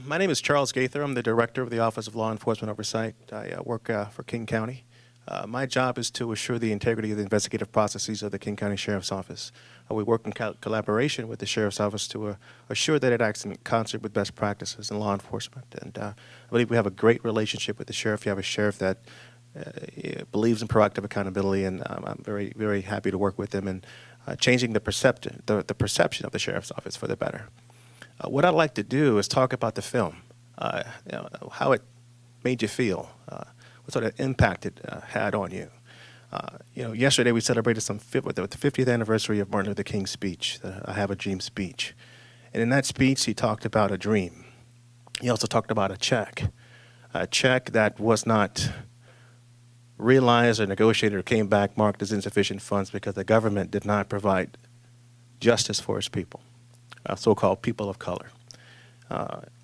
My name is Charles Gaither. I'm the director of the Office of Law Enforcement Oversight. I work for King County. My job is to assure the integrity of the investigative processes of the King County Sheriff's Office. We work in collaboration with the Sheriff's Office to assure that it acts in concert with best practices in law enforcement. And I believe we have a great relationship with the Sheriff. You have a Sheriff that believes in proactive accountability, and I'm very, very happy to work with them in changing the perception of the Sheriff's Office for the better. What I'd like to do is talk about the film, how it made you feel, what sort of impact it had on you. Yesterday we celebrated the 50th anniversary of Martin Luther King's speech, the I Have a Dream speech. And in that speech, he talked about a dream. He also talked about a check that was not realized or negotiated or came back marked as insufficient funds because the government did not provide justice for its people. So-called people of color.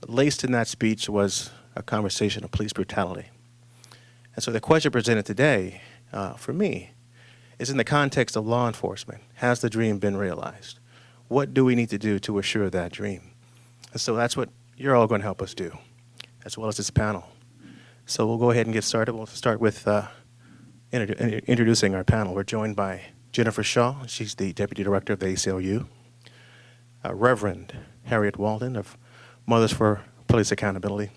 Laced in that speech was a conversation of police brutality. And so the question presented today, for me, is in the context of law enforcement. Has the dream been realized? What do we need to do to assure that dream? And so that's what you're all going to help us do, as well as this panel. So we'll go ahead and get started. We'll start with introducing our panel. We're joined by Jennifer Shaw. She's the Deputy Director of the ACLU. Reverend Harriet Walden of Mothers for Police Accountability.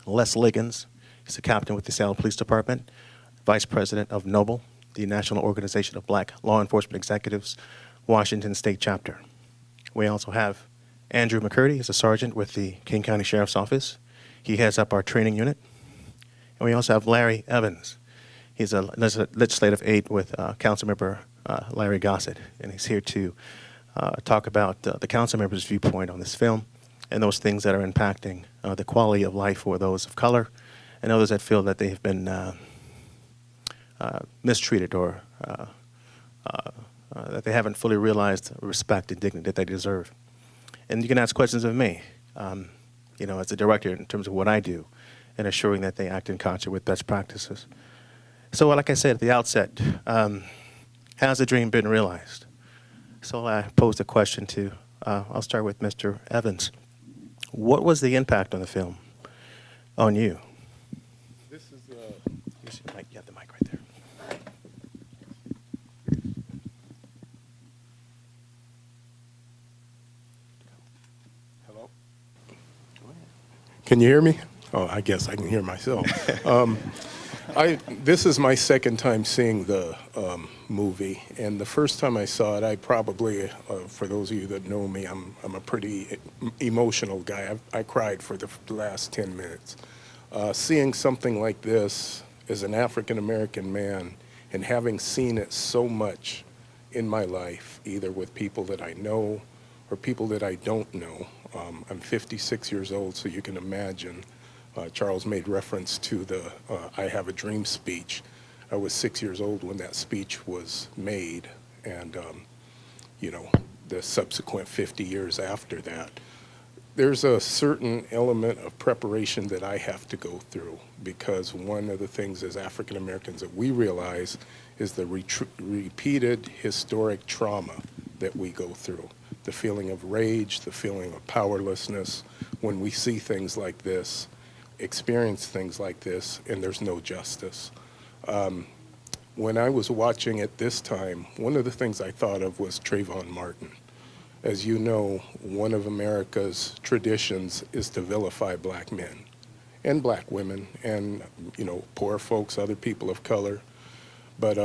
Les Liggins, he's a captain with the Seattle Police Department, Vice President of NOBLE, the National Organization of Black Law Enforcement Executives, Washington State Chapter. We also have Andrew McCurdy, he's a sergeant with the King County Sheriff's Office. He heads up our training unit. And we also have Larry Evans. He's a legislative aide with Councilmember Larry Gossett, and he's here to talk about the council members' viewpoint on this film and those things that are impacting the quality of life for those of color and others that feel that they have been mistreated or that they haven't fully realized the respect and dignity that they deserve. And you can ask questions of me, as a director in terms of what I do and assuring that they act in concert with best practices. So like I said at the outset, has the dream been realized? So I posed a question to, I'll start with Mr. Evans. What was the impact on the film on you? This is You have the mic right there. Hello? Can you hear me? Oh, I guess I can hear myself. This is my second time seeing the movie, and the first time I saw it, I probably, for those of you that know me, I'm a pretty emotional guy. I cried for the last 10 minutes. Seeing something like this as an African-American man and having seen it so much in my life, either with people that I know or people that I don't know. I'm 56 years old, so you can imagine. Charles made reference to the I Have a Dream speech. I was 6 years old when that speech was made, and the subsequent 50 years after that. There's a certain element of preparation that I have to go through, because one of the things as African Americans that we realize is the repeated historic trauma that we go through. The feeling of rage, the feeling of powerlessness when we see things like this, experience things like this, and there's no justice. When I was watching it this time, one of the things I thought of was Trayvon Martin. As you know, one of America's traditions is to vilify black men and black women and, poor folks, other people of color. But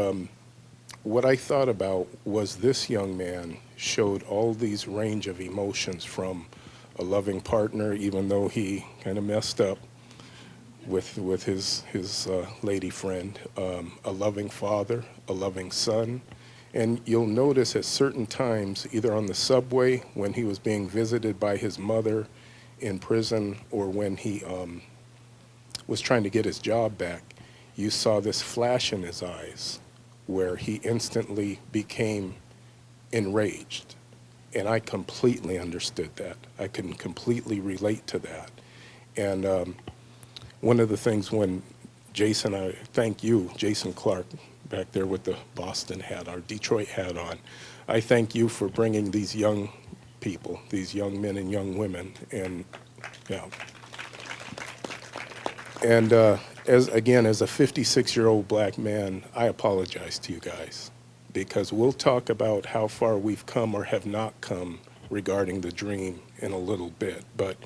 what I thought about was this young man showed all these range of emotions, from a loving partner, even though he kind of messed up with his lady friend, a loving father, a loving son, And you'll notice at certain times, either on the subway when he was being visited by his mother in prison, or when he was trying to get his job back, you saw this flash in his eyes where he instantly became enraged. And I completely understood that. I can completely relate to that. And one of the things when Jason, I thank you, Jason Clark, back there with the Boston hat, our Detroit hat on. I thank you for bringing these young people, these young men and young women, and yeah. And as a 56-year-old black man, I apologize to you guys, because we'll talk about how far we've come or have not come regarding the dream in a little bit, but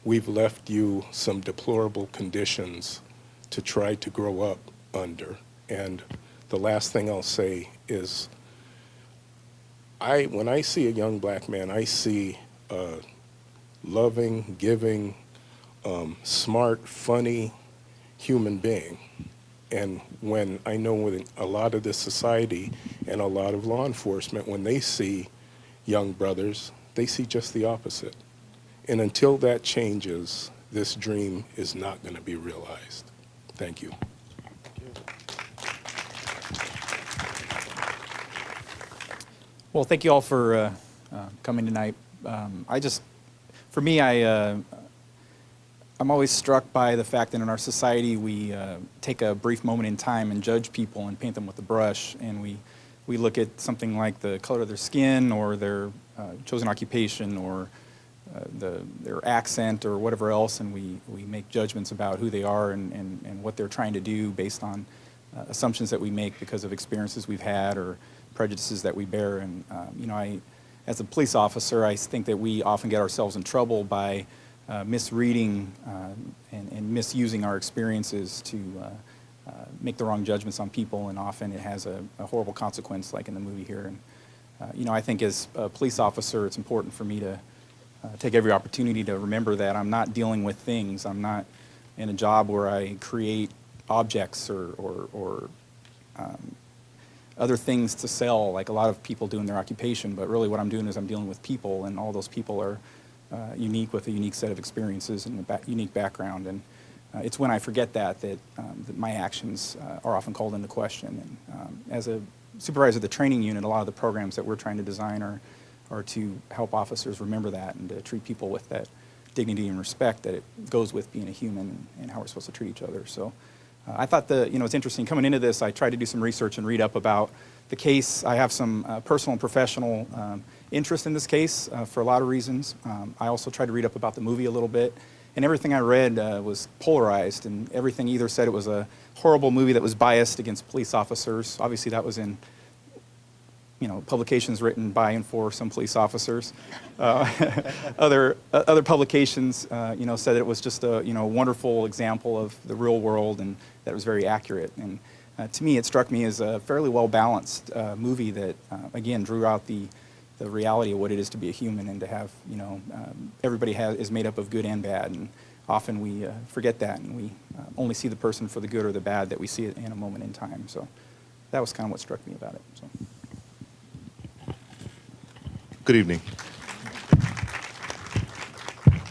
we've left you some deplorable conditions to try to grow up under. And the last thing I'll say is, when I see a young black man, I see a loving, giving, smart, funny human being. And when I know with a lot of this society and a lot of law enforcement, when they see young brothers, they see just the opposite. And until that changes, this dream is not going to be realized. Thank you. Well, thank you all for coming tonight. For me, I'm always struck by the fact that in our society we take a brief moment in time and judge people and paint them with a brush, and we look at something like the color of their skin or their chosen occupation or their accent or whatever else, and we make judgments about who they are and what they're trying to do based on assumptions that we make because of experiences we've had or prejudices that we bear. And as a police officer, I think that we often get ourselves in trouble by misreading and misusing our experiences to make the wrong judgments on people, and often it has a horrible consequence, like in the movie here. And I think as a police officer, it's important for me to take every opportunity to remember that I'm not dealing with things. I'm not in a job where I create objects or other things to sell, like a lot of people do in their occupation, but really what I'm doing is I'm dealing with people, and all those people are unique with a unique set of experiences and a unique background. And it's when I forget that my actions are often called into question. And as a supervisor of the training unit, a lot of the programs that we're trying to design are to help officers remember that and to treat people with that dignity and respect that it goes with being a human and how we're supposed to treat each other. So I thought it's interesting. Coming into this, I tried to do some research and read up about the case. I have some personal and professional interest in this case for a lot of reasons. I also tried to read up about the movie a little bit, and everything I read was polarized, and everything either said it was a horrible movie that was biased against police officers. Obviously, that was in publications written by and for some police officers. Other publications, said that it was just a wonderful example of the real world, and that it was very accurate. And to me, it struck me as a fairly well-balanced movie that, again, drew out the reality of what it is to be a human and to have, everybody is made up of good and bad, and often we forget that, and we only see the person for the good or the bad that we see it in a moment in time. So that was kind of what struck me about it. So. Good evening.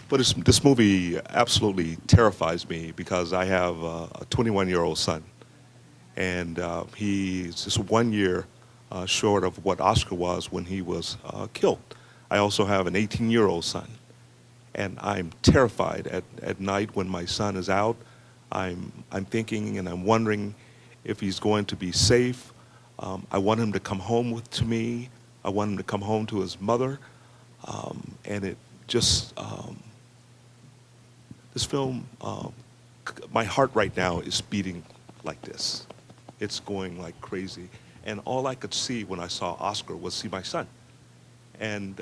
But this movie absolutely terrifies me because I have a 21-year-old son, and he's just 1 year short of what Oscar was when he was killed. I also have an 18-year-old son, and I'm terrified at night when my son is out. I'm thinking and I'm wondering if he's going to be safe. I want him to come home to me. I want him to come home to his mother, and it just, this film, my heart right now is beating like this. It's going like crazy. And all I could see when I saw Oscar was see my son. And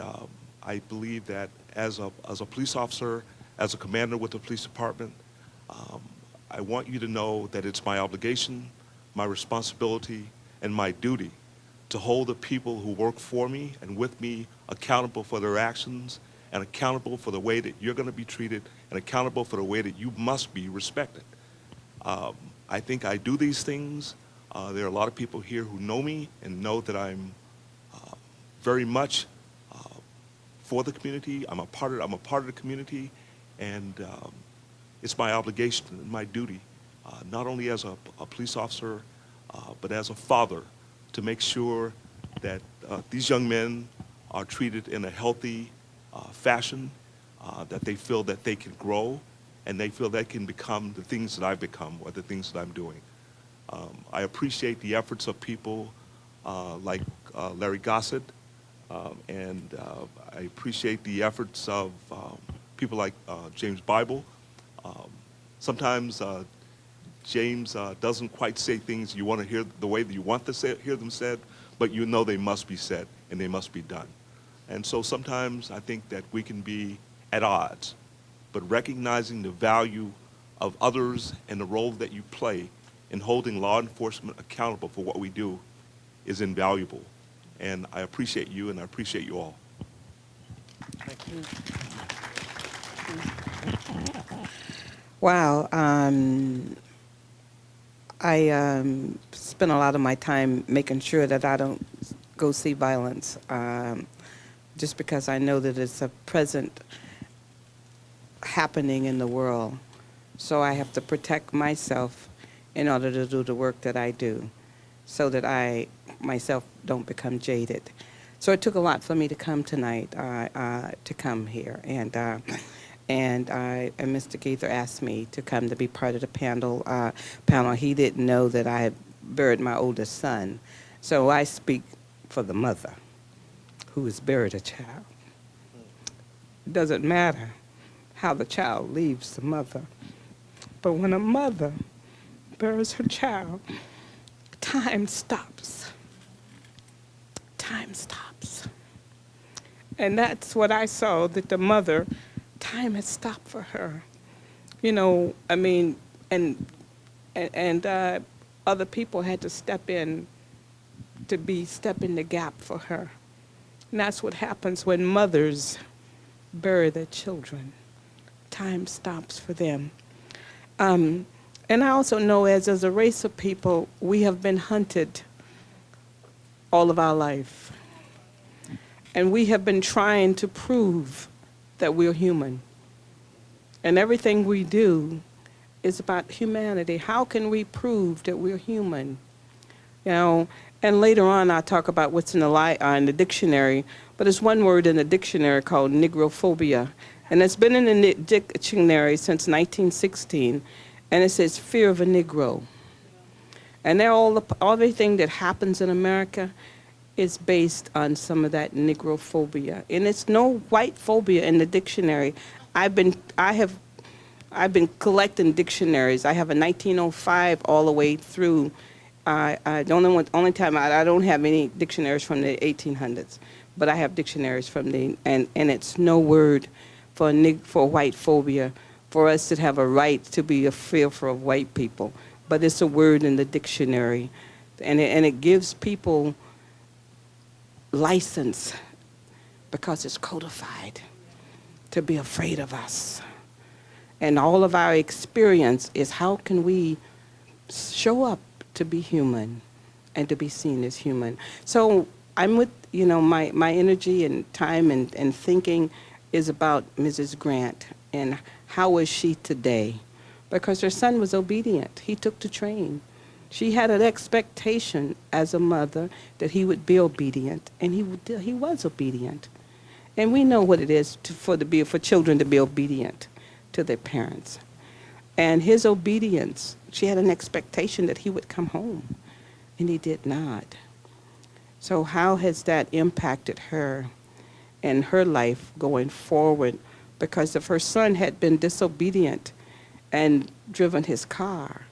I believe that as a police officer, as a commander with the police department, I want you to know that it's my obligation, my responsibility, and my duty to hold the people who work for me and with me accountable for their actions and accountable for the way that you're going to be treated and accountable for the way that you must be respected. I think I do these things. There are a lot of people here who know me and know that I'm very much for the community. I'm a part of the community, and it's my obligation and my duty, not only as a police officer, but as a father, to make sure that these young men are treated in a healthy fashion, that they feel that they can grow, and they feel they can become the things that I've become or the things that I'm doing. I appreciate the efforts of people like Larry Gossett, and I appreciate the efforts of people like James Bible. Sometimes James doesn't quite say things you want to hear the way that you want to hear them said, but you know they must be said and they must be done. And so sometimes I think that we can be at odds, but recognizing the value of others and the role that you play in holding law enforcement accountable for what we do is invaluable. And I appreciate you, and I appreciate you all. Wow. I spend a lot of my time making sure that I don't go see violence, just because I know that it's a present happening in the world. So I have to protect myself in order to do the work that I do, so that I myself don't become jaded. So it took a lot for me to come tonight, to come here, and Mr. Gaither asked me to come to be part of the panel. He didn't know that I had buried my oldest son, so I speak for the mother who has buried a child. It doesn't matter how the child leaves the mother, but when a mother buries her child, time stops. Time stops. And that's what I saw, that the mother, time had stopped for her. You know, I mean, and other people had to step in the gap for her. And that's what happens when mothers bury their children. Time stops for them. And I also know as a race of people, we have been hunted all of our life. And we have been trying to prove that we're human. And everything we do is about humanity. How can we prove that we're human? You know, and later on I'll talk about what's in the dictionary, but there's one word in the dictionary called negrophobia. And it's been in the dictionary since 1916. And it says fear of a Negro. And everything that happens in America is based on some of that negrophobia. And it's no white phobia in the dictionary. I've been collecting dictionaries. I have a 1905 all the way through. The only time I don't have any dictionaries from the 1800s, but I have dictionaries from and it's no word for white phobia, for us to have a right to be fearful of white people. But it's a word in the dictionary. And it gives people license, because it's codified, to be afraid of us. And all of our experience is how can we show up to be human and to be seen as human. So I'm with, you know, my energy and time and thinking is about Mrs. Grant and how is she today? Because her son was obedient. He took the train. She had an expectation as a mother that he would be obedient, and he was obedient. And we know what it is for children to be obedient to their parents. And his obedience, she had an expectation that he would come home, and he did not. So how has that impacted her and her life going forward? Because if her son had been disobedient and driven his car,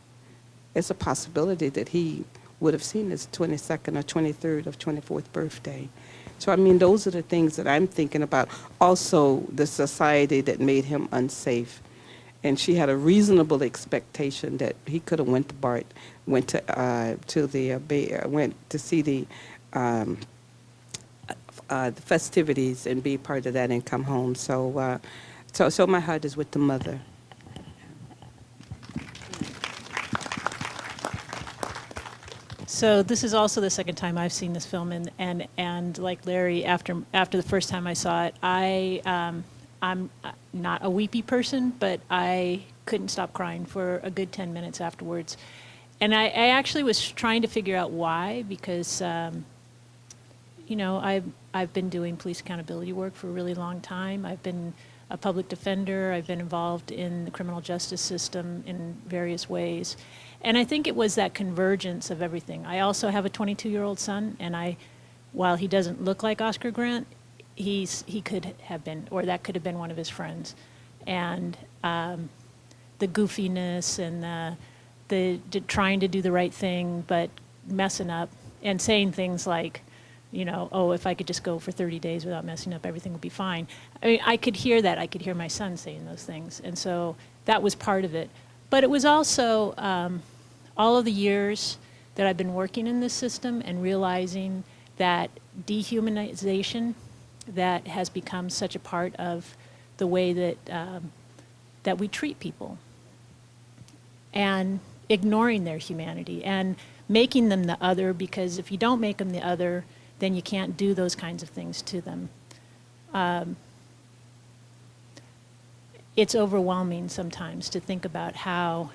it's a possibility that he would have seen his 22nd or 23rd or 24th birthday. So, I mean, those are the things that I'm thinking about. Also, the society that made him unsafe. And she had a reasonable expectation that he could have went to see the festivities and be part of that and come home. So, so my heart is with the mother. So this is also the second time I've seen this film, and like Larry, after the first time I saw it, I'm not a weepy person, but I couldn't stop crying for a good 10 minutes afterwards. And I actually was trying to figure out why, because you know, I've been doing police accountability work for a really long time. I've been a public defender. I've been involved in the criminal justice system in various ways. And I think it was that convergence of everything. I also have a 22-year-old son, and while he doesn't look like Oscar Grant, he could have been, or that could have been one of his friends. And the goofiness and the trying to do the right thing but messing up and saying things like, you know, oh, if I could just go for 30 days without messing up, everything would be fine. I mean, I could hear that. I could hear my son saying those things. And so that was part of it. But it was also all of the years that I've been working in this system and realizing that dehumanization that has become such a part of the way that we treat people, and ignoring their humanity and making them the other, because if you don't make them the other, then you can't do those kinds of things to them. It's overwhelming sometimes to think about how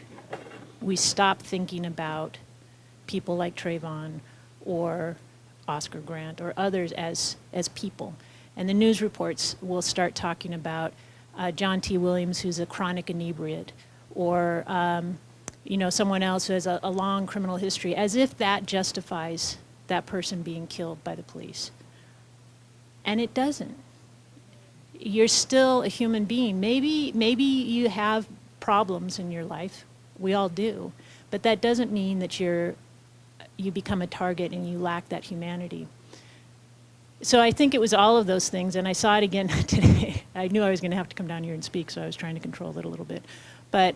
we stop thinking about people like Trayvon or Oscar Grant or others as people. And the news reports will start talking about John T. Williams, who's a chronic inebriate, or you know, someone else who has a long criminal history, as if that justifies that person being killed by the police. And it doesn't. You're still a human being. Maybe you have problems in your life. We all do. But that doesn't mean that you become a target and you lack that humanity. So I think it was all of those things, and I saw it again today. I knew I was going to have to come down here and speak, so I was trying to control it a little bit. But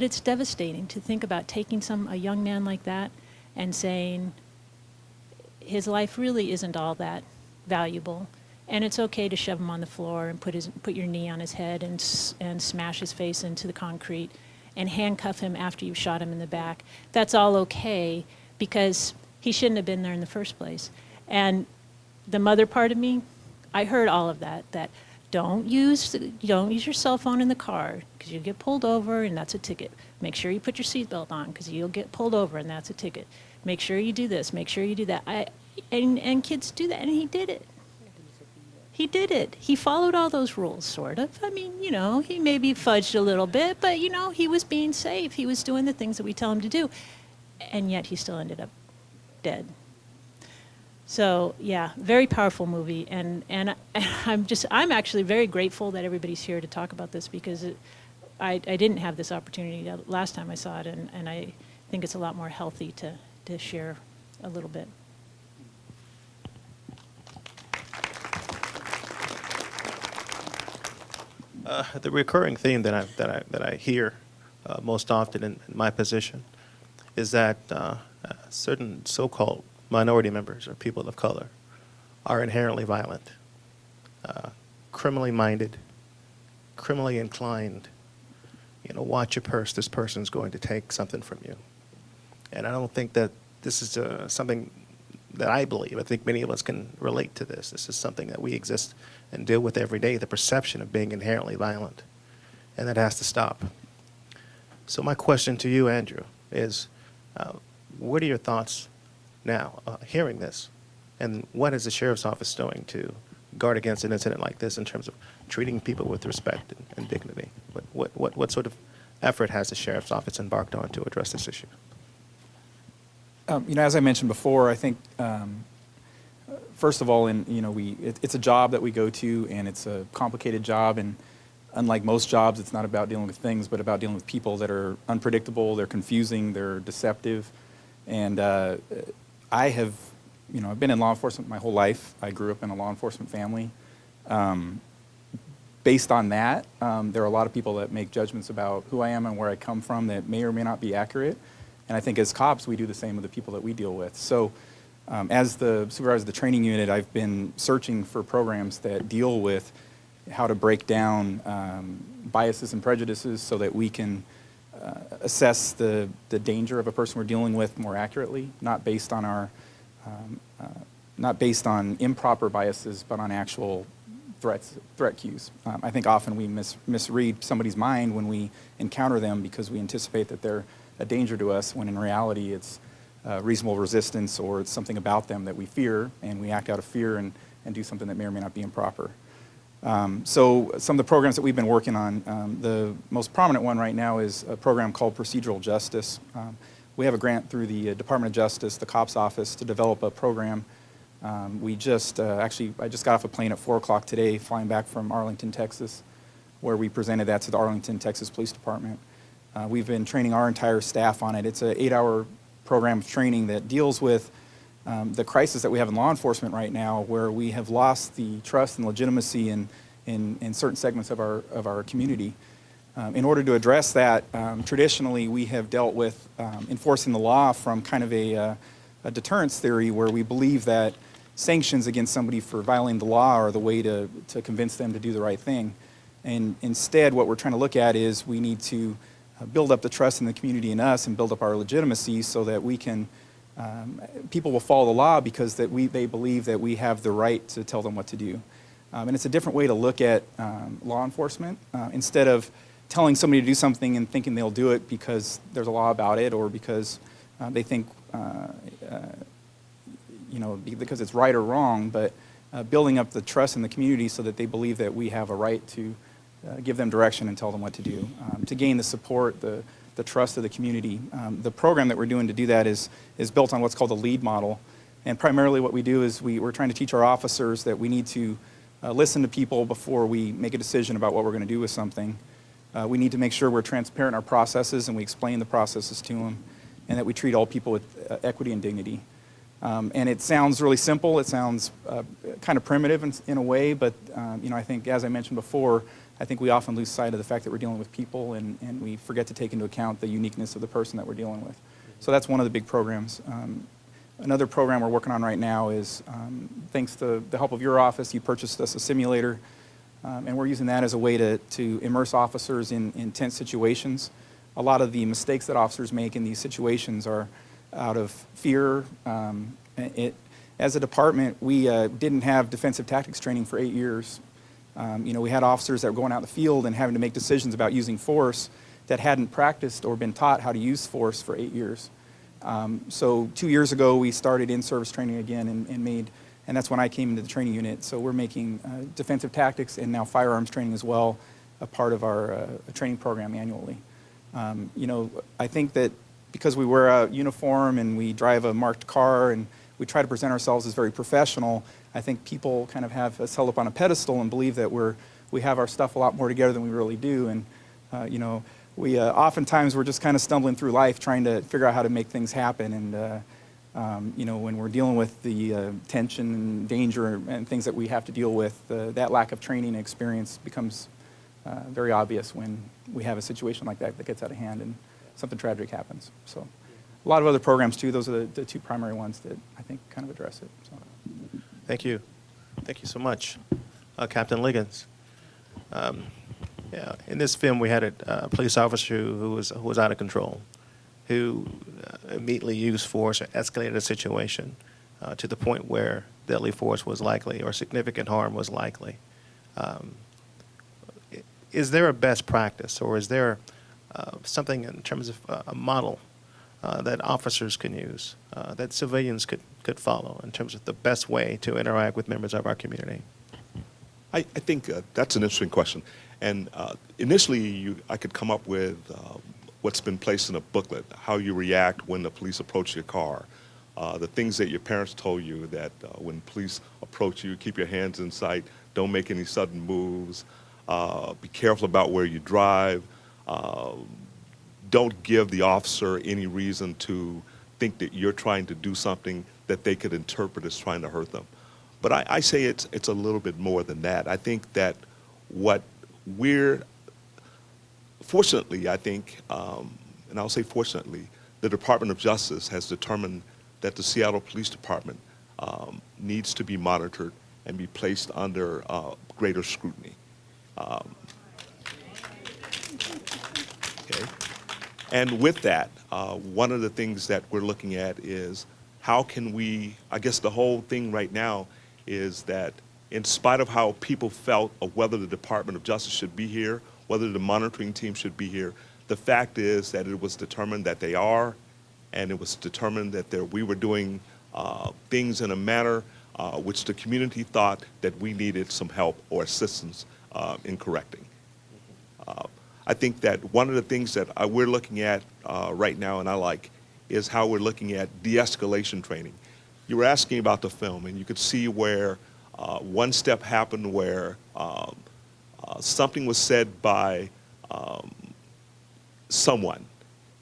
it's devastating to think about taking a young man like that and saying his life really isn't all that valuable, and it's okay to shove him on the floor and put your knee on his head and smash his face into the concrete and handcuff him after you've shot him in the back. That's all okay, because he shouldn't have been there in the first place. And the mother part of me, I heard all of that don't use your cell phone in the car because you'll get pulled over and that's a ticket. Make sure you put your seatbelt on because you'll get pulled over and that's a ticket. Make sure you do this, make sure you do that. And kids do that, and he did it. He did it. He followed all those rules, sort of. I mean, you know, he maybe fudged a little bit, but, you know, he was being safe. He was doing the things that we tell him to do. And yet he still ended up dead. So, yeah, very powerful movie. And I'm actually very grateful that everybody's here to talk about this, because I didn't have this opportunity last time I saw it, and I think it's a lot more healthy to share a little bit. The recurring theme that I hear most often in my position is that certain so-called minority members or people of color are inherently violent, criminally minded, criminally inclined. You know, watch your purse. This person's going to take something from you. And I don't think that this is something that I believe. I think many of us can relate to this. This is something that we exist and deal with every day, the perception of being inherently violent. And that has to stop. So my question to you, Andrew, is what are your thoughts now, hearing this? And what is the sheriff's office doing to guard against an incident like this in terms of treating people with respect and dignity? What sort of effort has the sheriff's office embarked on to address this issue? You know, as I mentioned before, I think, first of all, it's a job that we go to, and it's a complicated job, and unlike most jobs, it's not about dealing with things, but about dealing with people that are unpredictable, they're confusing, they're deceptive. And I've been in law enforcement my whole life. I grew up in a law enforcement family. Based on that, there are a lot of people that make judgments about who I am and where I come from that may or may not be accurate. And I think as cops, we do the same with the people that we deal with. So as the supervisor of the training unit, I've been searching for programs that deal with how to break down biases and prejudices so that we can assess the danger of a person we're dealing with more accurately, not based on our not based on improper biases, but on actual threat cues. I think often we misread somebody's mind when we encounter them because we anticipate that they're a danger to us, when in reality it's reasonable resistance, or it's something about them that we fear, and we act out of fear and do something that may or may not be improper. So some of the programs that we've been working on, the most prominent one right now is a program called Procedural Justice. We have a grant through the Department of Justice, the COPS office, to develop a program. I just got off a plane at 4 o'clock today, flying back from Arlington, Texas, where we presented that to the Arlington, Texas Police Department. We've been training our entire staff on it. It's an 8-hour program of training that deals with the crisis that we have in law enforcement right now, where we have lost the trust and legitimacy in certain segments of our community. In order to address that, traditionally we have dealt with enforcing the law from kind of a deterrence theory, where we believe that sanctions against somebody for violating the law are the way to convince them to do the right thing. And instead, what we're trying to look at is we need to build up the trust in the community in us and build up our legitimacy so that we can, people will follow the law because they believe that we have the right to tell them what to do. And it's a different way to look at law enforcement. Instead of telling somebody to do something and thinking they'll do it because there's a law about it, or because they think, because it's right or wrong, but building up the trust in the community so that they believe that we have a right to give them direction and tell them what to do, to gain the support, the trust of the community. The program that we're doing to do that is built on what's called the LEAD model. And primarily what we do is we're trying to teach our officers that we need to listen to people before we make a decision about what we're going to do with something. We need to make sure we're transparent in our processes and we explain the processes to them, and that we treat all people with equity and dignity. And it sounds really simple. It sounds kind of primitive in a way, but I think, as I mentioned before, I think we often lose sight of the fact that we're dealing with people, and we forget to take into account the uniqueness of the person that we're dealing with. So that's one of the big programs. Another program we're working on right now is, thanks to the help of your office, you purchased us a simulator, and we're using that as a way to immerse officers in tense situations. A lot of the mistakes that officers make in these situations are out of fear. As a department, we didn't have defensive tactics training for 8 years. We had officers that were going out in the field and having to make decisions about using force that hadn't practiced or been taught how to use force for 8 years. So 2 years ago, we started in-service training again and that's when I came into the training unit. So we're making defensive tactics and now firearms training as well a part of our training program annually. I think that because we wear a uniform and we drive a marked car and we try to present ourselves as very professional, I think people kind of have us held up on a pedestal and believe that we have our stuff a lot more together than we really do. And we oftentimes we're just kind of stumbling through life trying to figure out how to make things happen. And when we're dealing with the tension and danger and things that we have to deal with, that lack of training and experience becomes very obvious when we have a situation like that gets out of hand and something tragic happens. So a lot of other programs too. Those are the two primary ones that I think kind of address it. So. Thank you. Thank you so much. Captain Liggins. In this film, we had a police officer who was out of control, who immediately used force or escalated a situation to the point where deadly force was likely or significant harm was likely. Is there a best practice, or is there something in terms of a model that officers can use, that civilians could follow in terms of the best way to interact with members of our community? I think that's an interesting question. And initially, I could come up with what's been placed in a booklet, how you react when the police approach your car, the things that your parents told you, that when police approach you, keep your hands in sight, don't make any sudden moves, be careful about where you drive, don't give the officer any reason to think that you're trying to do something that they could interpret as trying to hurt them. But I say it's a little bit more than that. I think that what fortunately, I think, and I'll say fortunately, the Department of Justice has determined that the Seattle Police Department needs to be monitored and be placed under greater scrutiny. Okay. And with that, one of the things that we're looking at is how can we, I guess the whole thing right now is that in spite of how people felt of whether the Department of Justice should be here, whether the monitoring team should be here, the fact is that it was determined that they are, and it was determined that we were doing things in a manner which the community thought that we needed some help or assistance in correcting. I think that one of the things that we're looking at right now, and I like, is how we're looking at de-escalation training. You were asking about the film, and you could see where one step happened where something was said by someone,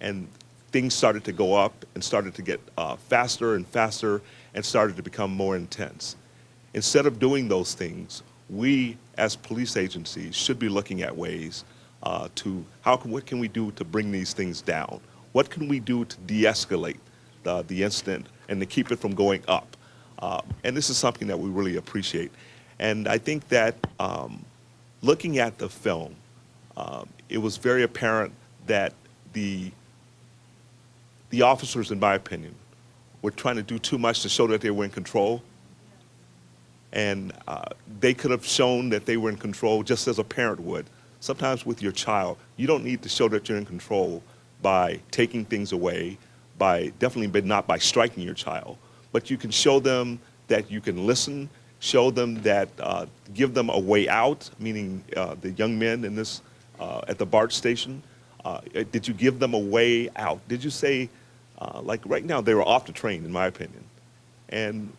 and things started to go up and started to get faster and faster and started to become more intense. Instead of doing those things, we as police agencies should be looking at ways what can we do to bring these things down? What can we do to de-escalate the incident and to keep it from going up? And this is something that we really appreciate. And I think that looking at the film, it was very apparent that the officers, in my opinion, were trying to do too much to show that they were in control. And they could have shown that they were in control just as a parent would. Sometimes with your child, you don't need to show that you're in control by taking things away, definitely not by striking your child. But you can show them that you can listen, show them that, give them a way out, meaning the young men in this, at the BART station. Did you give them a way out? Did you say, like right now, they were off the train, in my opinion. And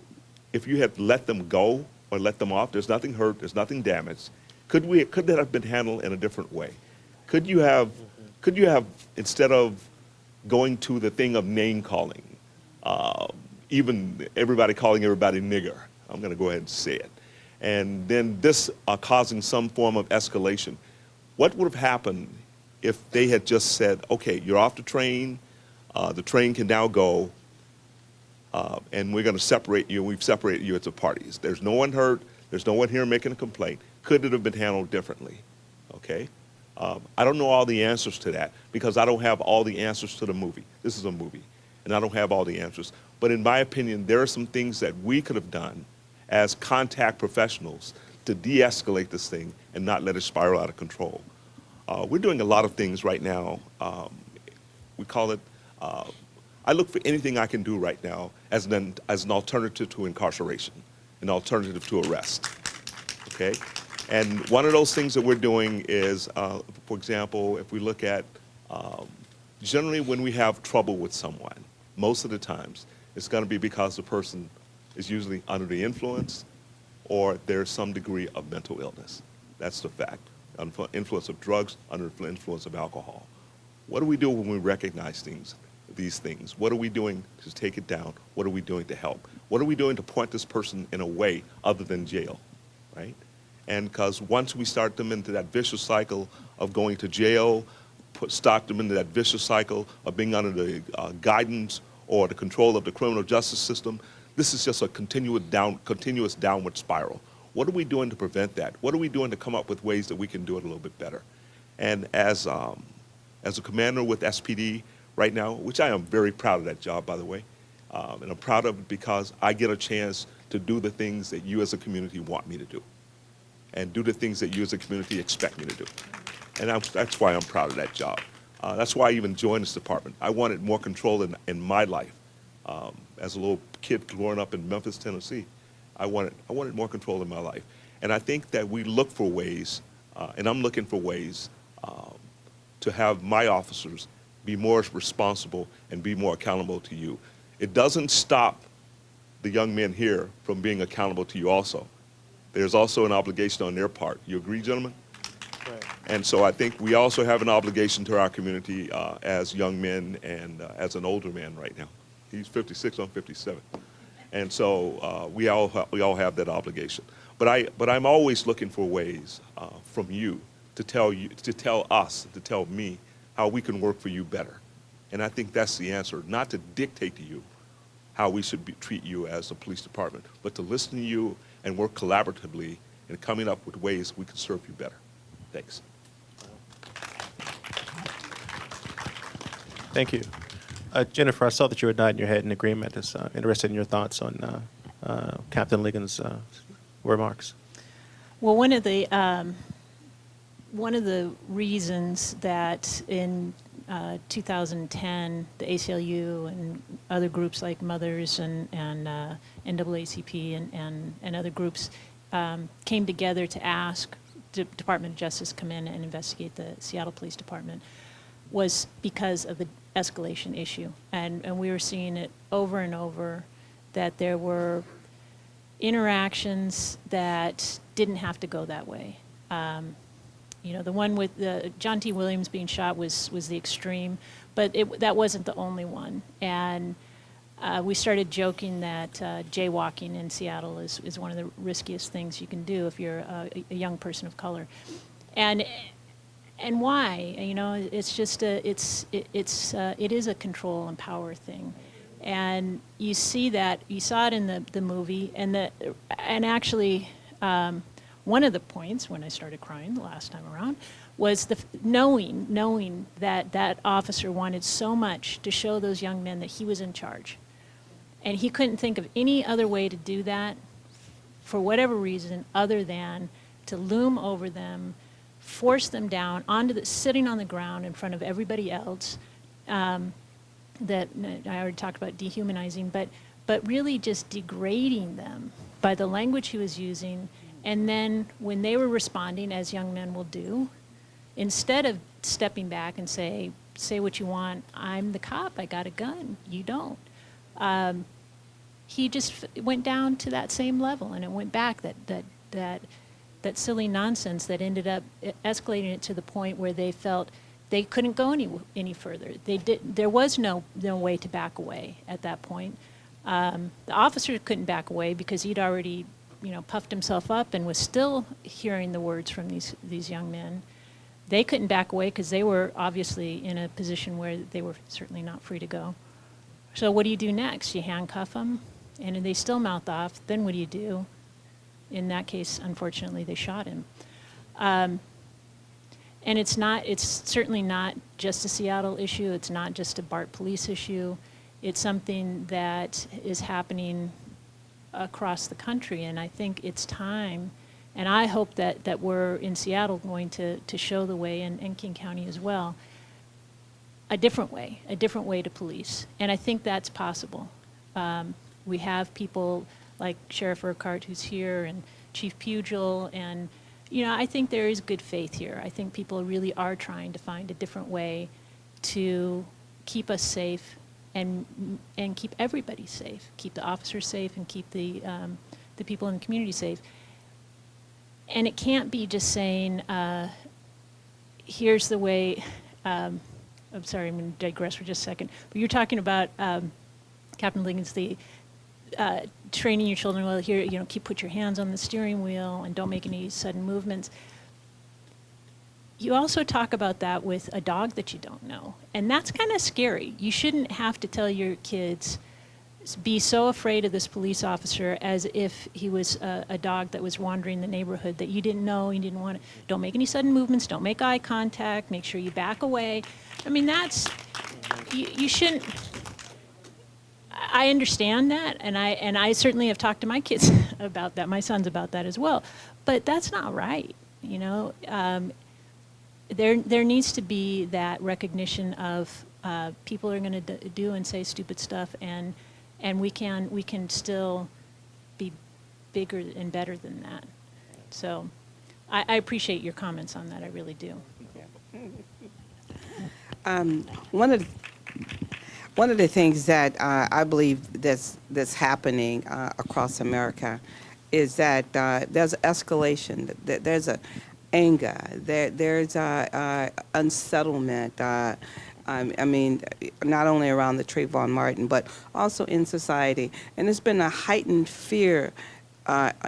if you had let them go or let them off, there's nothing hurt, there's nothing damaged. Could that have been handled in a different way? Could you have, instead of going to the thing of name calling, even everybody calling everybody nigger, I'm gonna go ahead and say it, and then this causing some form of escalation, what would have happened if they had just said, okay, you're off the train can now go, and we're gonna separate you, we've separated you into parties. There's no one hurt, there's no one here making a complaint. Could it have been handled differently? Okay. I don't know all the answers to that because I don't have all the answers to the movie. This is a movie, and I don't have all the answers. But in my opinion, there are some things that we could have done as contact professionals to de-escalate this thing and not let it spiral out of control. We're doing a lot of things right now. We call it, I look for anything I can do right now as an alternative to incarceration, an alternative to arrest, okay? And one of those things that we're doing is, for example, if we look at, generally when we have trouble with someone, most of the times, it's gonna be because the person is usually under the influence or there's some degree of mental illness. That's the fact. Under influence of drugs, under influence of alcohol. What do we do when we recognize these things? What are we doing to take it down? What are we doing to help? What are we doing to point this person in a way other than jail, right? And because once we start them into that vicious cycle of going to jail, start them into that vicious cycle of being under the guidance or the control of the criminal justice system, this is just a continuous downward spiral. What are we doing to prevent that? What are we doing to come up with ways that we can do it a little bit better? And as a commander with SPD right now, which I am very proud of that job, by the way, and I'm proud of it because I get a chance to do the things that you as a community want me to do and do the things that you as a community expect me to do. And that's why I'm proud of that job. That's why I even joined this department. I wanted more control in my life. As a little kid growing up in Memphis, Tennessee, I wanted more control in my life. And I think that we look for ways, and I'm looking for ways to have my officers be more responsible and be more accountable to you. It doesn't stop the young men here from being accountable to you also. There's also an obligation on their part. You agree, gentlemen? Right. And so I think we also have an obligation to our community as young men and as an older man right now. He's 56, I'm 57. And so we all have that obligation. But I'm always looking for ways from you to tell me how we can work for you better. And I think that's the answer, not to dictate to you how we should treat you as a police department, but to listen to you and work collaboratively in coming up with ways we can serve you better. Thanks. Thank you. Jennifer, I saw that you were nodding your head in agreement. Is interested in your thoughts on Captain Ligon's remarks. Well, one of the reasons that in 2010 the ACLU and other groups like Mothers and NAACP and other groups came together to ask the Department of Justice come in and investigate the Seattle Police Department was because of the escalation issue. And we were seeing it over and over that there were interactions that didn't have to go that way. You know, the one with John T. Williams being shot was the extreme, but that wasn't the only one. And we started joking that jaywalking in Seattle is one of the riskiest things you can do if you're a young person of color. And why? You know, it's just it is a control and power thing. And you see that, you saw it in the movie, and actually, one of the points when I started crying the last time around was knowing that officer wanted so much to show those young men that he was in charge. And he couldn't think of any other way to do that for whatever reason other than to loom over them, force them down sitting on the ground in front of everybody else. That I already talked about dehumanizing, but really just degrading them by the language he was using. And then when they were responding, as young men will do, instead of stepping back and say what you want, I'm the cop, I got a gun, you don't. He just went down to that same level, and it went back, that silly nonsense that ended up escalating it to the point where they felt they couldn't go any further. There was no way to back away at that point. The officer couldn't back away because he'd already, puffed himself up and was still hearing the words from these young men. They couldn't back away because they were obviously in a position where they were certainly not free to go. So what do you do next? You handcuff them, and they still mouth off. Then what do you do? In that case, unfortunately, they shot him. And it's certainly not just a Seattle issue. It's not just a BART police issue. It's something that is happening across the country, and I think it's time, and I hope that we're in Seattle going to show the way, and King County as well, a different way to police. And I think that's possible. We have people like Sheriff Urquhart, who's here, and Chief Pugil, and I think there is good faith here. I think people really are trying to find a different way to keep us safe and keep everybody safe, keep the officers safe, and keep the people in the community safe. And it can't be just saying, here's the way. I'm sorry, I'm going to digress for just a second. But you're talking about Captain Ligon's training your children well. Here, put your hands on the steering wheel and don't make any sudden movements. You also talk about that with a dog that you don't know, and that's kind of scary. You shouldn't have to tell your kids, be so afraid of this police officer as if he was a dog that was wandering the neighborhood that you didn't know, you didn't want to. Don't make any sudden movements. Don't make eye contact. Make sure you back away. I mean, you shouldn't. I understand that, and I certainly have talked to my kids about that. My son's about that as well, but that's not right. There needs to be that recognition of people are going to do and say stupid stuff, and we can still be bigger and better than that. So I appreciate your comments on that. I really do. One of the things that I believe that's happening across America is that there's escalation, there's a anger, there's unsettlement. I mean, not only around the Trayvon Martin, but also in society. And there's been a heightened fear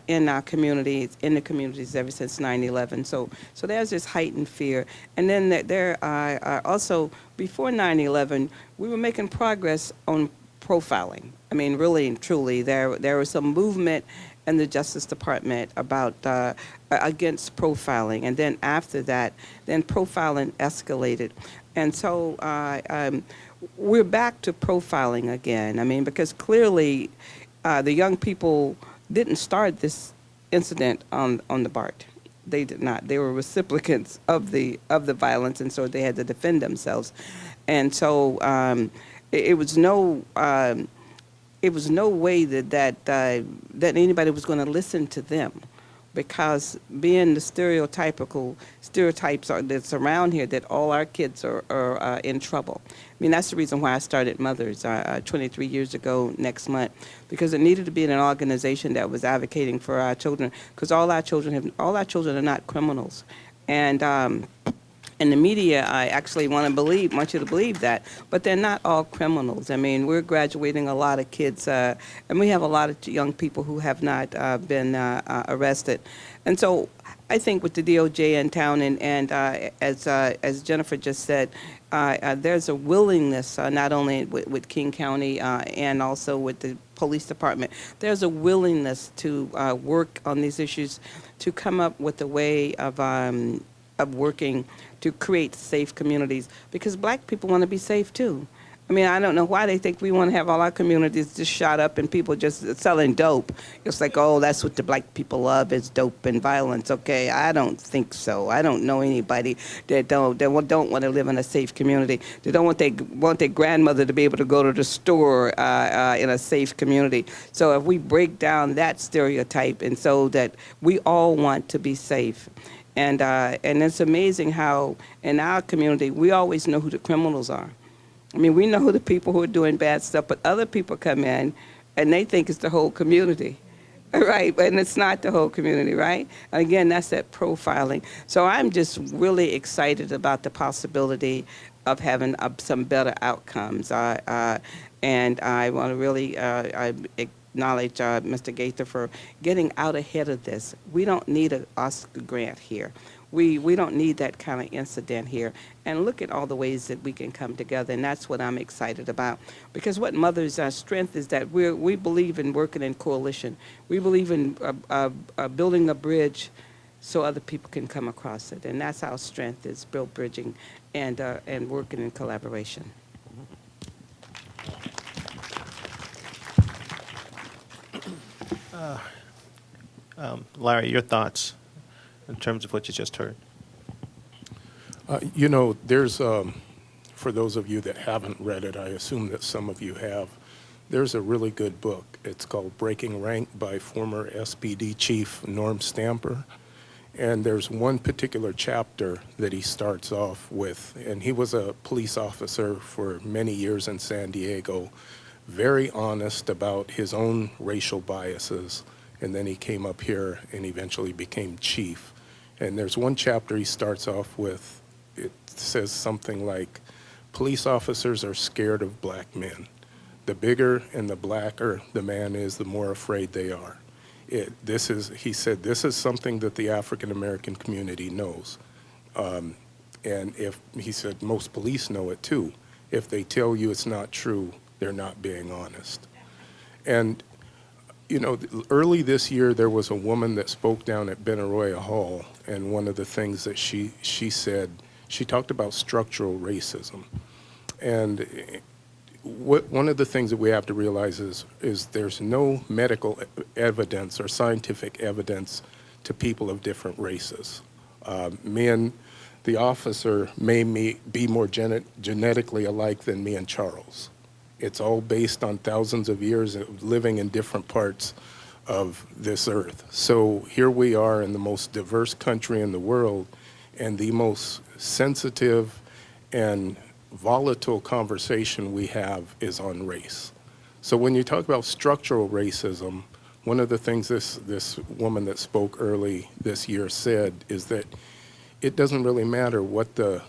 in our communities, in the communities ever since 9/11. So there's this heightened fear. And then there are also, before 9/11, we were making progress on profiling. I mean, really and truly, there was some movement in the Justice Department about against profiling. And then after that, then profiling escalated. And so we're back to profiling again. I mean, because clearly the young people didn't start this incident on the BART. They did not. They were recipients of the violence, and so they had to defend themselves. And so it was no way that anybody was going to listen to them, because being the stereotypes that's around here, that all our kids are in trouble. I mean, that's the reason why I started Mothers 23 years ago next month, because it needed to be an organization that was advocating for our children, because all our children are not criminals. And in the media, I actually want you to believe that, but they're not all criminals. I mean, we're graduating a lot of kids, and we have a lot of young people who have not been arrested. And so I think with the DOJ in town, and as Jennifer just said, there's a willingness, not only with King County and also with the police department, there's a willingness to work on these issues, to come up with a way of working to create safe communities, because black people want to be safe too. I mean, I don't know why they think we want to have all our communities just shot up and people just selling dope. It's like, oh, that's what the black people love, is dope and violence. Okay, I don't think so. I don't know anybody that don't want to live in a safe community. They don't want their grandmother to be able to go to the store in a safe community. So if we break down that stereotype, and so that we all want to be safe. And it's amazing how in our community we always know who the criminals are. I mean, we know who the people who are doing bad stuff, but other people come in and they think it's the whole community, right? And it's not the whole community, right? And again, that's that profiling. So I'm just really excited about the possibility of having some better outcomes. And I want to really acknowledge Mr. Gaither for getting out ahead of this. We don't need an Oscar grant here. We don't need that kind of incident here. And look at all the ways that we can come together, and that's what I'm excited about. Because what Mothers' strength is that we believe in working in coalition. We believe in building a bridge so other people can come across it, and that's our strength, is build bridging and working in collaboration. Larry, your thoughts in terms of what you just heard? You know, there's, for those of you that haven't read it, I assume that some of you have, there's a really good book. It's called Breaking Rank by former SPD Chief Norm Stamper. And there's one particular chapter that he starts off with, and he was a police officer for many years in San Diego, very honest about his own racial biases. And then he came up here and eventually became chief. And there's one chapter he starts off with, it says something like, police officers are scared of black men. The bigger and the blacker the man is, the more afraid they are. He said, this is something that the African American community knows. And he said, most police know it too. If they tell you it's not true, they're not being honest. And you know, early this year, there was a woman that spoke down at Benaroya Hall, and one of the things that she said, she talked about structural racism. And one of the things that we have to realize is there's no medical evidence or scientific evidence to people of different races. Me and the officer may be more genetically alike than me and Charles. It's all based on thousands of years of living in different parts of this earth. So here we are in the most diverse country in the world, and the most sensitive and volatile conversation we have is on race. So when you talk about structural racism, one of the things this woman that spoke early this year said is that it doesn't really matter what the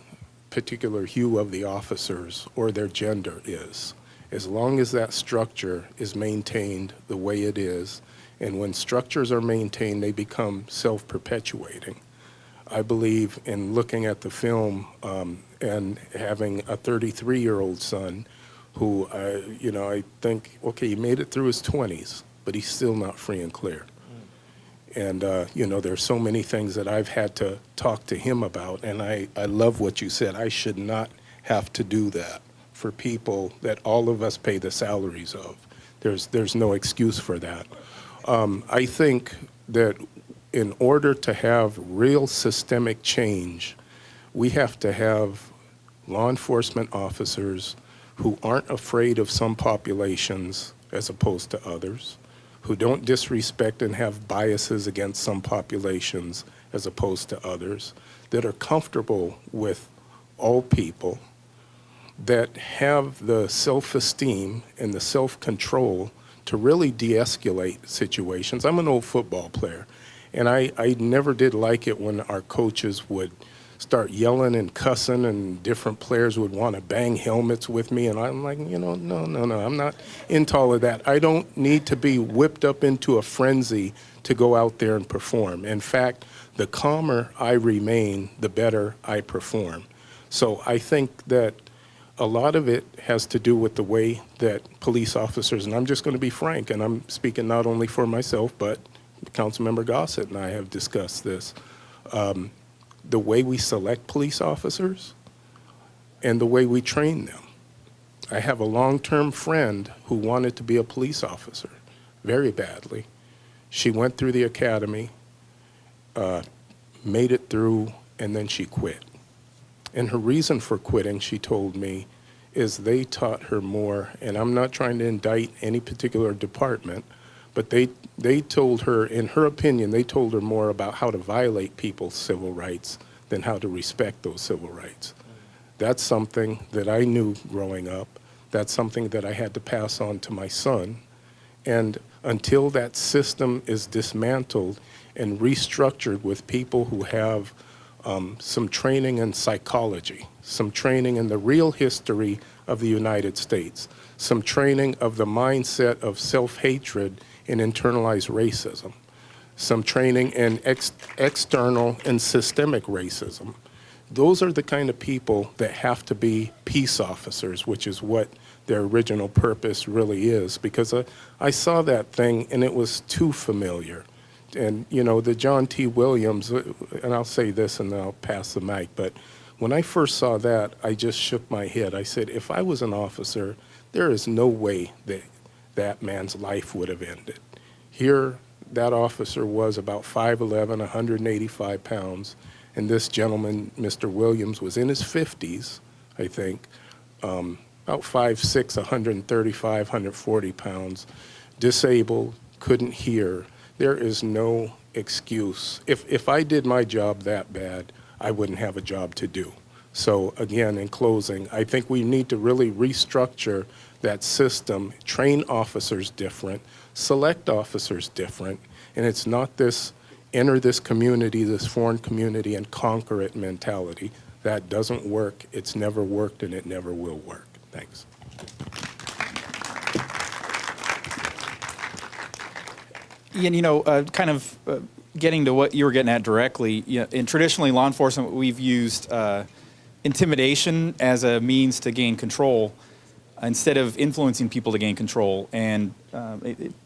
particular hue of the officers or their gender is. As long as that structure is maintained the way it is, and when structures are maintained, they become self-perpetuating. I believe in looking at the film and having a 33-year-old son who, I think, okay, he made it through his 20s, but he's still not free and clear. And, there's so many things that I've had to talk to him about, and I love what you said. I should not have to do that for people that all of us pay the salaries of. There's no excuse for that. I think that in order to have real systemic change, we have to have law enforcement officers who aren't afraid of some populations as opposed to others, who don't disrespect and have biases against some populations as opposed to others, that are comfortable with all people, that have the self-esteem and the self-control to really de-escalate situations. I'm an old football player, and I never did like it when our coaches would start yelling and cussing and different players would want to bang helmets with me, and I'm like, no, I'm not into all of that. I don't need to be whipped up into a frenzy to go out there and perform. In fact, the calmer I remain, the better I perform. So I think that a lot of it has to do with the way that police officers, and I'm just going to be frank, and I'm speaking not only for myself, but Councilmember Gossett and I have discussed this, the way we select police officers and the way we train them. I have a long-term friend who wanted to be a police officer very badly. She went through the academy, made it through, and then she quit. And her reason for quitting, she told me, is they taught her more, and I'm not trying to indict any particular department, but they told her, in her opinion, they told her more about how to violate people's civil rights than how to respect those civil rights. That's something that I knew growing up. That's something that I had to pass on to my son. And until that system is dismantled and restructured with people who have some training in psychology, some training in the real history of the United States, some training of the mindset of self-hatred and internalized racism, some training in external and systemic racism. Those are the kind of people that have to be peace officers, which is what their original purpose really is, because I saw that thing and it was too familiar. And, you know, the John T. Williams, and I'll say this and then I'll pass the mic, but when I first saw that, I just shook my head. I said, if I was an officer, there is no way that that man's life would have ended. Here, that officer was about 5'11", 185 pounds, and this gentleman, Mr. Williams, was in his 50s, I think, about 5'6", 135, 140 pounds, disabled, couldn't hear. There is no excuse. If I did my job that bad, I wouldn't have a job to do. So again, in closing, I think we need to really restructure that system, train officers different, select officers different, and it's not this enter this community, this foreign community, and conquer it mentality. That doesn't work. It's never worked, and it never will work. Thanks. And, you know, getting to what you were getting at directly, in traditionally law enforcement, we've used intimidation as a means to gain control instead of influencing people to gain control. And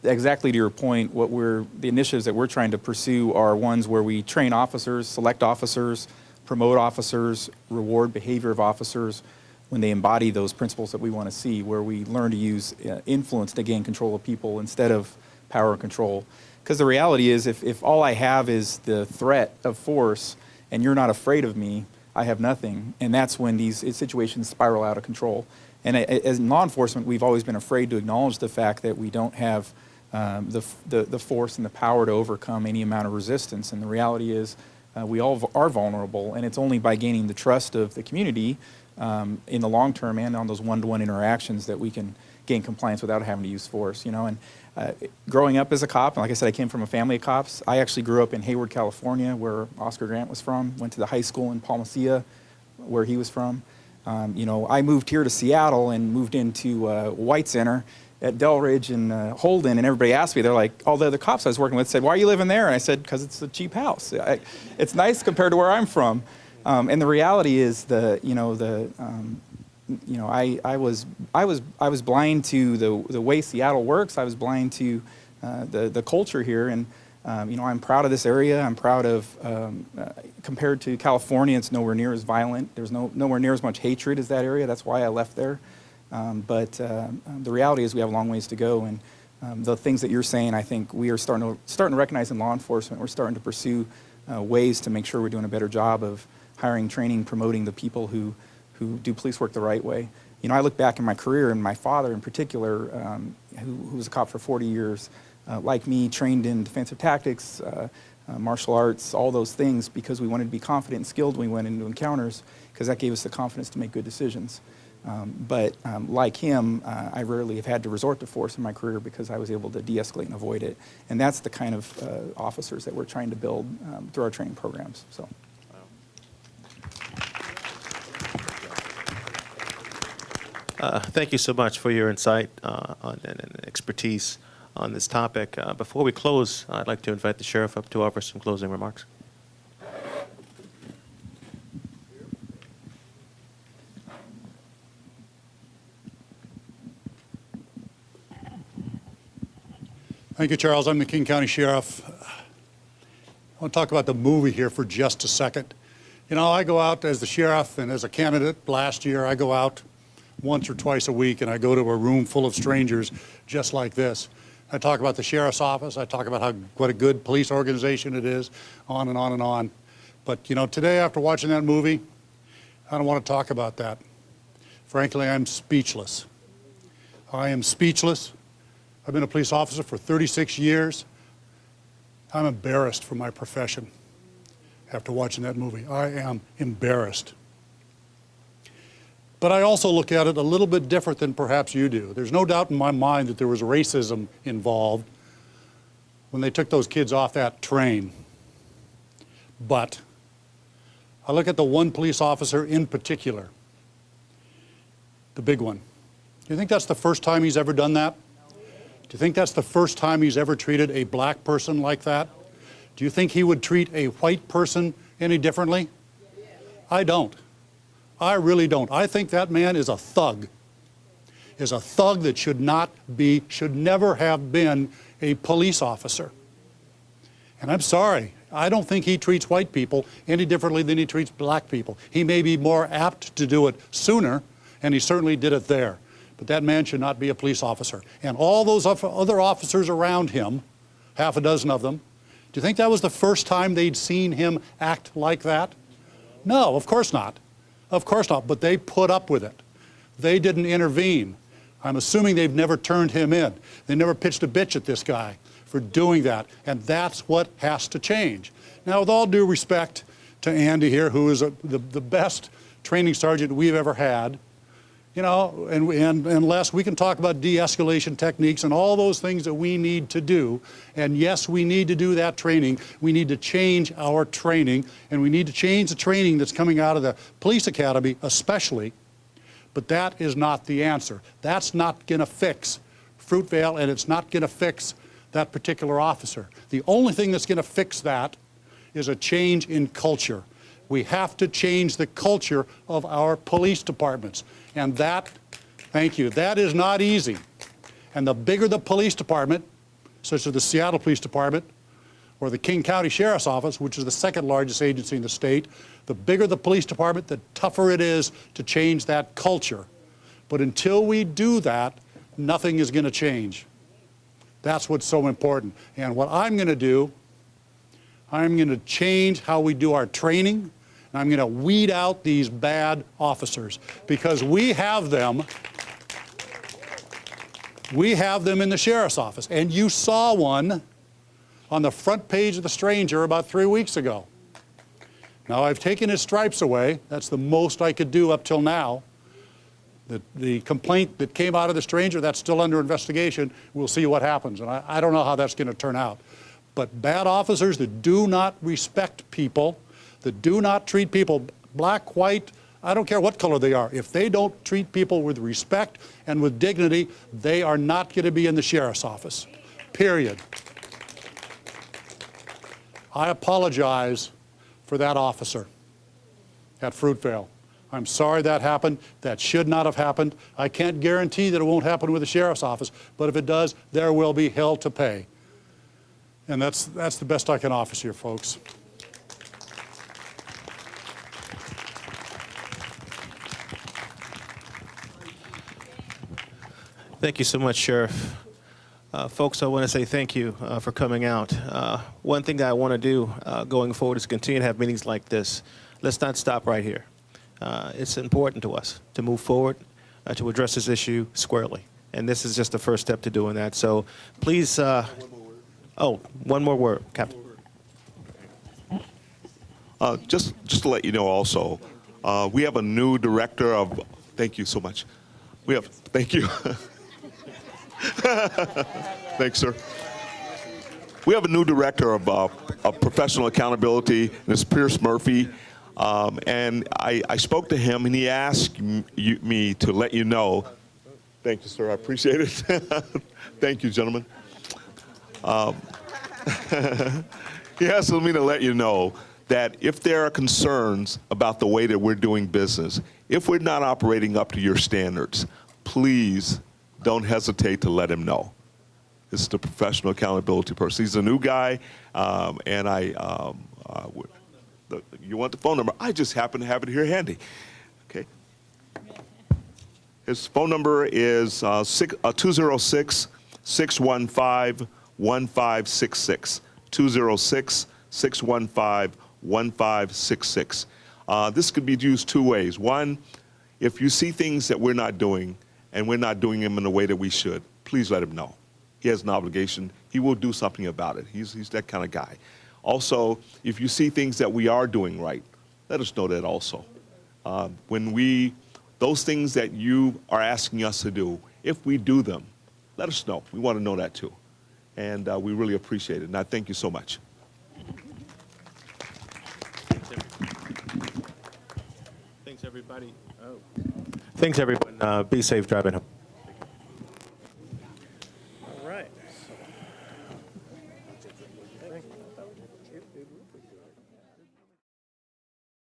exactly to your point, the initiatives that we're trying to pursue are ones where we train officers, select officers, promote officers, reward behavior of officers when they embody those principles that we want to see, where we learn to use influence to gain control of people instead of power and control. Because the reality is, if all I have is the threat of force and you're not afraid of me, I have nothing. And that's when these situations spiral out of control. And as in law enforcement, we've always been afraid to acknowledge the fact that we don't have the force and the power to overcome any amount of resistance. And the reality is we all are vulnerable, and it's only by gaining the trust of the community in the long term and on those one-to-one interactions that we can gain compliance without having to use force, you know. And growing up as a cop, and like I said, I came from a family of cops. I actually grew up in Hayward, California, where Oscar Grant was from. Went to the high school in Palmacia, where he was from. You know, I moved here to Seattle and moved into White Center at Delridge and Holden, and everybody asked me, they're like, all the other cops I was working with said, why are you living there? And I said, because it's a cheap house. It's nice compared to where I'm from. And the reality is I was blind to the way Seattle works. I was blind to the culture here, and you know, I'm proud of this area. I'm proud of compared to California, it's nowhere near as violent. There's nowhere near as much hatred as that area. That's why I left there. But the reality is we have a long ways to go, and the things that you're saying, I think we are starting to recognize in law enforcement. We're starting to pursue ways to make sure we're doing a better job of hiring, training, promoting the people who do police work the right way. You know, I look back in my career, and my father in particular, who was a cop for 40 years, like me, trained in defensive tactics, martial arts, all those things, because we wanted to be confident and skilled when we went into encounters, because that gave us the confidence to make good decisions. But like him, I rarely have had to resort to force in my career because I was able to de-escalate and avoid it. And that's the kind of officers that we're trying to build through our training programs. So. Thank you so much for your insight and expertise on this topic. Before we close, I'd like to invite the sheriff up to offer some closing remarks. Thank you, Charles. I'm the King County Sheriff. I want to talk about the movie here for just a second. You know, I go out as the sheriff and as a candidate last year, I go out once or twice a week and I go to a room full of strangers just like this. I talk about the sheriff's office. I talk about what a good police organization it is, on and on and on. But, you know, today after watching that movie, I don't want to talk about that. Frankly, I'm speechless. I am speechless. I've been a police officer for 36 years. I'm embarrassed for my profession after watching that movie. I am embarrassed. But I also look at it a little bit different than perhaps you do. There's no doubt in my mind that there was racism involved when they took those kids off that train. But I look at the one police officer in particular, the big one. Do you think that's the first time he's ever done that? Do you think that's the first time he's ever treated a black person like that? Do you think he would treat a white person any differently? I don't. I really don't. I think that man is a thug. Is a thug that should never have been a police officer. And I'm sorry, I don't think he treats white people any differently than he treats black people. He may be more apt to do it sooner, and he certainly did it there. But that man should not be a police officer. And all those other officers around him, half a dozen of them, do you think that was the first time they'd seen him act like that? No, of course not. Of course not, but they put up with it. They didn't intervene. I'm assuming they've never turned him in. They never pitched a bitch at this guy for doing that, and that's what has to change. Now, with all due respect to Andy here, who is the best training sergeant we've ever had, you know, and Les, we can talk about de-escalation techniques and all those things that we need to do. And yes, we need to do that training. We need to change our training, and we need to change the training that's coming out of the police academy especially. But that is not the answer. That's not going to fix Fruitvale, and it's not going to fix that particular officer. The only thing that's going to fix that is a change in culture. We have to change the culture of our police departments. And that, thank you, that is not easy. And the bigger the police department, such as the Seattle Police Department or the King County Sheriff's Office, which is the second largest agency in the state, the bigger the police department, the tougher it is to change that culture. But until we do that, nothing is going to change. That's what's so important. And what I'm going to do, I'm going to change how we do our training. And I'm going to weed out these bad officers because we have them in the sheriff's office. And you saw one on the front page of the Stranger about 3 weeks ago. Now, I've taken his stripes away. That's the most I could do up till now. The complaint that came out of the Stranger, that's still under investigation. We'll see what happens. And I don't know how that's going to turn out. But bad officers that do not respect people, that do not treat people, black, white, I don't care what color they are. If they don't treat people with respect and with dignity, they are not going to be in the sheriff's office, period. I apologize for that officer at Fruitvale. I'm sorry that happened. That should not have happened. I can't guarantee that it won't happen with the sheriff's office, but if it does, there will be hell to pay. And that's the best I can offer here, folks. Thank you so much, Sheriff. Folks, I want to say thank you for coming out. One thing that I want to do going forward is continue to have meetings like this. Let's not stop right here. It's important to us to move forward, to address this issue squarely. And this is just the first step to doing that. So please, one more word, Captain. Just to let you know also, we have a new director of, thank you so much. Thank you. Thanks, sir. We have a new director of professional accountability, Ms. Pierce Murphy. And I spoke to him, and he asked me to let you know. Thank you, sir. I appreciate it. Thank you, gentlemen. He asked me to let you know that if there are concerns about the way that we're doing business, if we're not operating up to your standards, please don't hesitate to let him know. This is the professional accountability person. He's a new guy, and you want the phone number? I just happen to have it here handy. Okay. His phone number is 206-615-1566. 206-615-1566. This could be used two ways. One, if you see things that we're not doing and we're not doing them in the way that we should, please let him know. He has an obligation. He will do something about it. He's that kind of guy. Also, if you see things that we are doing right, let us know that also. Those things that you are asking us to do, if we do them, let us know. We want to know that too. And we really appreciate it. And I thank you so much. Thanks, everybody. Thanks, everyone. Be safe driving home.